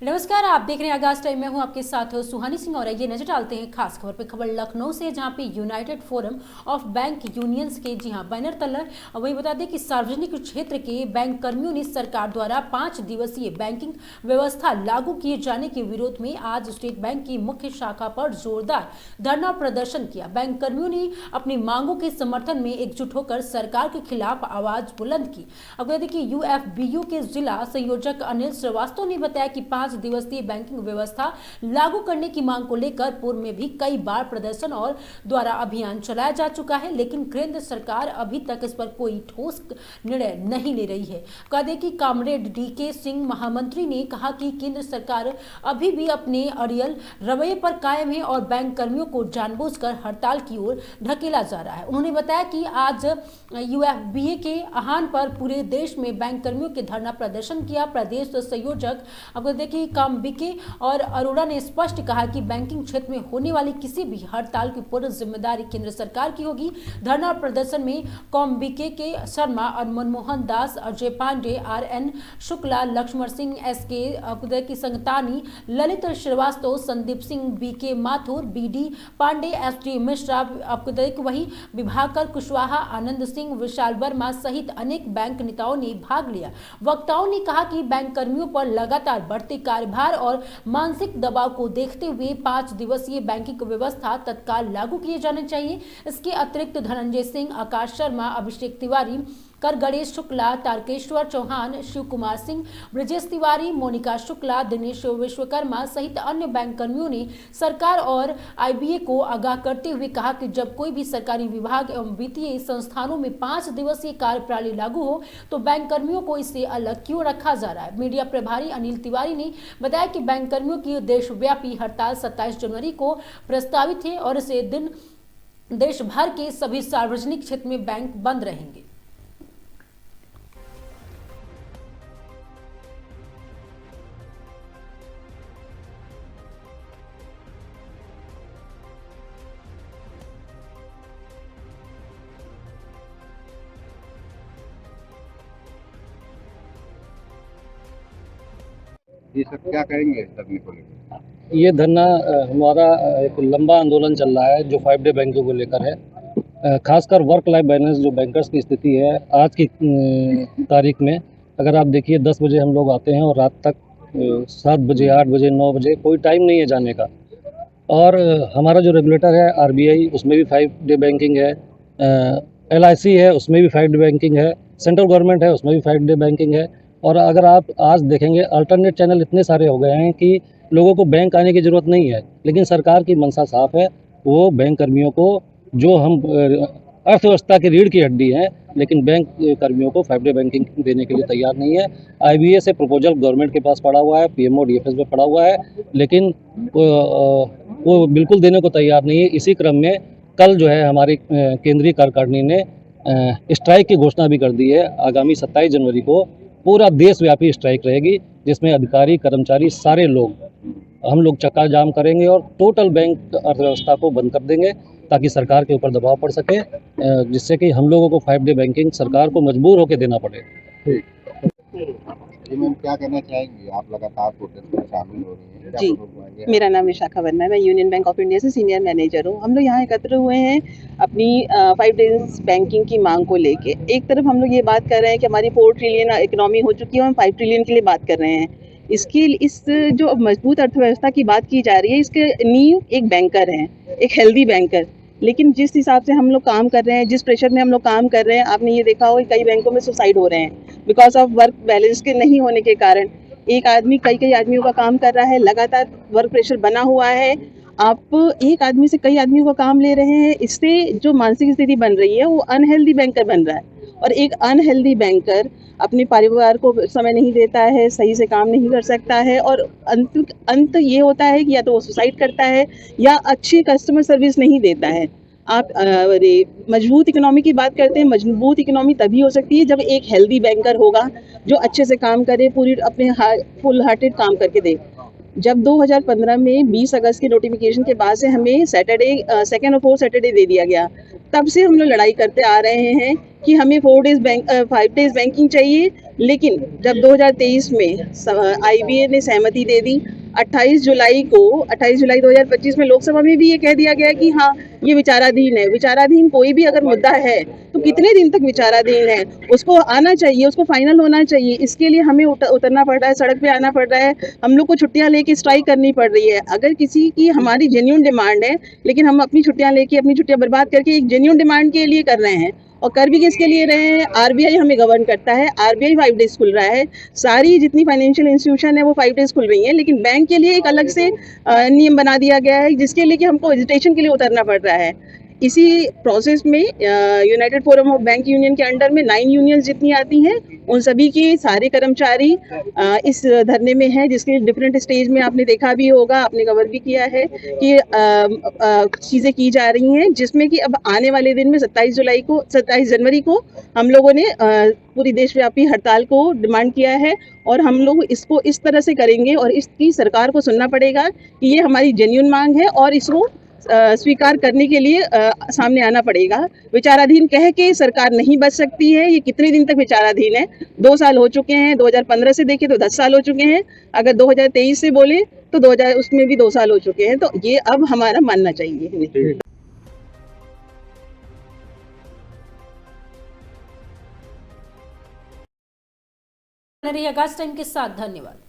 नमस्कार, आप देख रहे हैं आगाज टाइम। मैं हूं आपके साथ सुहानी सिंह और ये नजर डालते हैं खास खबर पे। खबर लखनऊ से, जहां पे United forum of bank unions के बैनर तले। वही बता दें कि सार्वजनिक क्षेत्र के बैंक कर्मियों ने सरकार द्वारा 5 दिवसीय बैंकिंग व्यवस्था लागू किए जाने के विरोध में आज स्टेट बैंक की मुख्य शाखा पर जोरदार धरना प्रदर्शन किया। बैंक कर्मियों ने अपनी मांगों के समर्थन में एकजुट होकर सरकार के खिलाफ आवाज बुलंद की। अब बता दें कि यूएफबीयू के जिला संयोजक अनिल श्रीवास्तव ने बताया कि 5 दिवसीय बैंकिंग व्यवस्था लागू करने की मांग को लेकर पूर्व में भी कई बार प्रदर्शन और द्वारा अभियान चलाया जा चुका है, लेकिन केंद्र सरकार अभी तक इस पर कोई ठोस निर्णय नहीं ले रही है। कहा दें कि कॉमरेड डीके सिंह महामंत्री ने कहा कि केंद्र सरकार अभी भी अपने अड़ियल रवैये पर कायम है और बैंक कर्मियों को जानबूझकर हड़ताल की ओर ढकेला जा रहा है। उन्होंने बताया कि आज यूएफबीए के आह्वान पर पूरे देश में बैंक कर्मियों के धरना प्रदर्शन किया। प्रदेश संयोजक अब देखिए कामबिके और अरोड़ा ने स्पष्ट कहा कि बैंकिंग क्षेत्र में होने वाली किसी भी हड़ताल की पूर्ण जिम्मेदारी केंद्र सरकार की होगी। धरना प्रदर्शन में कॉमबिके K Sharma, Manmohan Das, Ajay Pandey, RN Shukla, Laxman Singh, SK की Sangtani, Lalit Srivastava, Sandeep Singh, BK Mathur, BD Pandey, SD Mishra, वही विभाकर कुशवाहा, आनंद सिंह, विशाल वर्मा सहित अनेक बैंक नेताओं ने भाग लिया। वक्ताओं ने कहा कि बैंक कर्मियों पर लगातार बढ़ते कार्यभार और मानसिक दबाव को देखते हुए 5 दिवसीय बैंकिंग व्यवस्था तत्काल लागू किए जाने चाहिए। इसके अतिरिक्त धनंजय सिंह, आकाश शर्मा, अभिषेक तिवारी, कर गणेश शुक्ला, तारकेश्वर चौहान, शिव कुमार सिंह, ब्रजेश तिवारी, मोनिका शुक्ला, दिनेश विश्वकर्मा सहित अन्य बैंक कर्मियों ने सरकार और आईबीए को आगाह करते हुए कहा कि जब कोई भी सरकारी विभाग एवं वित्तीय संस्थानों में 5 दिवसीय कार्यप्रणाली लागू हो तो बैंक कर्मियों को इससे अलग क्यों रखा जा रहा है। मीडिया प्रभारी अनिल तिवारी ने बताया कि बैंक कर्मियों की देशव्यापी हड़ताल 27 जनवरी को प्रस्तावित है और इसे दिन देश भर के सभी सार्वजनिक क्षेत्र में बैंक बंद रहेंगे। ये सब क्या करेंगे धरने को लेकर? ये धरना हमारा एक लंबा आंदोलन चल रहा है जो 5 डे बैंकों को लेकर है। खासकर वर्क लाइफ बैलेंस जो बैंकर्स की स्थिति है आज की तारीख में, अगर आप देखिए 10 बजे हम लोग आते हैं और रात तक 7 बजे, 8 बजे, 9 बजे कोई टाइम नहीं है जाने का। और हमारा जो रेगुलेटर है आरबीआई, उसमें भी 5 डे बैंकिंग है, एलआईसी है उसमें भी 5 डे बैंकिंग है, सेंट्रल गवर्नमेंट है उसमें भी 5 डे बैंकिंग है। और अगर आप आज देखेंगे अल्टरनेट चैनल इतने सारे हो गए हैं कि लोगों को बैंक आने की ज़रूरत नहीं है, लेकिन सरकार की मंशा साफ है। वो बैंक कर्मियों को, जो हम अर्थव्यवस्था की रीढ़ की हड्डी हैं, लेकिन बैंक कर्मियों को 5 डे बैंकिंग देने के लिए तैयार नहीं है। आईबीए से प्रपोजल गवर्नमेंट के पास पड़ा हुआ है, पीएमओ डीएफएस में पड़ा हुआ है, लेकिन वो बिल्कुल देने को तैयार नहीं है। इसी क्रम में कल जो है हमारी केंद्रीय कार्यकारिणी ने स्ट्राइक की घोषणा भी कर दी है। आगामी 27 जनवरी को पूरा देशव्यापी स्ट्राइक रहेगी, जिसमें अधिकारी, कर्मचारी, सारे लोग, हम लोग चक्का जाम करेंगे और टोटल बैंक अर्थव्यवस्था को बंद कर देंगे ताकि सरकार के ऊपर दबाव पड़ सके, जिससे कि हम लोगों को 5 डे बैंकिंग सरकार को मजबूर होकर देना पड़े। जी मैम, क्या कहना चाहेंगी? आप लगातार प्रोटेस्ट में शामिल हो रही हैं। जी, मेरा नाम विशाखा वर्मा है, मैं यूनियन बैंक ऑफ इंडिया से सीनियर मैनेजर हूँ। हम लोग यहाँ एकत्र हुए हैं अपनी 5 डेज बैंकिंग की मांग को लेके। एक तरफ हम लोग ये बात कर रहे हैं कि हमारी 4 ट्रिलियन इकोनॉमी हो चुकी है, हम 5 ट्रिलियन के लिए बात कर रहे हैं। इस जो मजबूत अर्थव्यवस्था की बात की जा रही है, इसके नींव एक बैंकर हैं, एक हेल्दी बैंकर। लेकिन जिस हिसाब से हम लोग काम कर रहे हैं, जिस प्रेशर में हम लोग काम कर रहे हैं, आपने ये देखा हो कई बैंकों में सुसाइड हो रहे हैं बिकॉज ऑफ वर्क बैलेंस के नहीं होने के कारण। एक आदमी कई आदमियों का काम कर रहा है, लगातार वर्क प्रेशर बना हुआ है। आप एक आदमी से कई आदमियों का काम ले रहे हैं, इससे जो मानसिक स्थिति बन रही है वो अनहेल्दी बैंकर बन रहा है। और एक अनहेल्दी बैंकर अपने परिवार को समय नहीं देता है, सही से काम नहीं कर सकता है, और अंत ये होता है कि या तो वो सुसाइड करता है या अच्छी कस्टमर सर्विस नहीं देता है। आप मजबूत इकोनॉमी की बात करते हैं, मजबूत इकोनॉमी तभी हो सकती है जब एक हेल्दी बैंकर होगा जो अच्छे से काम करे, पूरी अपने फुल हार्टेड काम करके दे। जब 2015 में 20 अगस्त के नोटिफिकेशन के बाद से हमें सैटरडे सेकेंड और फोर्थ सैटरडे दे दिया गया, तब से हम लोग लड़ाई करते आ रहे हैं कि हमें 5 डेज बैंकिंग चाहिए। लेकिन जब 2023 में आईबीए ने सहमति दे दी, 28 जुलाई 2025 में लोकसभा में भी ये कह दिया गया कि हाँ ये विचाराधीन है। विचाराधीन कोई भी अगर मुद्दा है तो कितने दिन तक विचाराधीन है, उसको आना चाहिए, उसको फाइनल होना चाहिए। इसके लिए हमें उतरना पड़ रहा है, सड़क पे आना पड़ रहा है, हम लोग को छुट्टियां लेके स्ट्राइक करनी पड़ रही है। अगर किसी की हमारी जेन्युइन डिमांड है, लेकिन हम अपनी छुट्टियां लेके अपनी छुट्टियां बर्बाद करके एक जेन्युइन डिमांड के लिए कर रहे हैं, और कर भी किसके लिए रहे हैं? आरबीआई हमें गवर्न करता है, आरबीआई 5 डेज खुल रहा है, सारी जितनी फाइनेंशियल इंस्टीट्यूशन है वो 5 डेज खुल रही है, लेकिन बैंक के लिए एक अलग से नियम बना दिया गया है जिसके लिए कि हमको एजिटेशन के लिए उतरना पड़ रहा है। इसी प्रोसेस में United forum of bank union के अंडर में 9 यूनियंस जितनी आती हैं, उन सभी के सारे कर्मचारी इस धरने में हैं, जिसके डिफरेंट स्टेज में आपने देखा भी होगा, आपने कवर भी किया है कि चीज़ें की जा रही हैं, जिसमें कि अब आने वाले दिन में 27 जनवरी को हम लोगों ने पूरी देशव्यापी हड़ताल को डिमांड किया है, और हम लोग इसको इस तरह से करेंगे और इसकी सरकार को सुनना पड़ेगा कि ये हमारी जेन्युइन मांग है और इसको स्वीकार करने के लिए सामने आना पड़ेगा। विचाराधीन कह के सरकार नहीं बच सकती है। ये कितने दिन तक विचाराधीन है? 2 साल हो चुके हैं, 2015 से देखें तो 10 साल हो चुके हैं, अगर 2023 से बोले तो 2000 उसमें भी 2 साल हो चुके हैं। तो ये अब हमारा मानना चाहिए। आगाज टाइम के साथ धन्यवाद।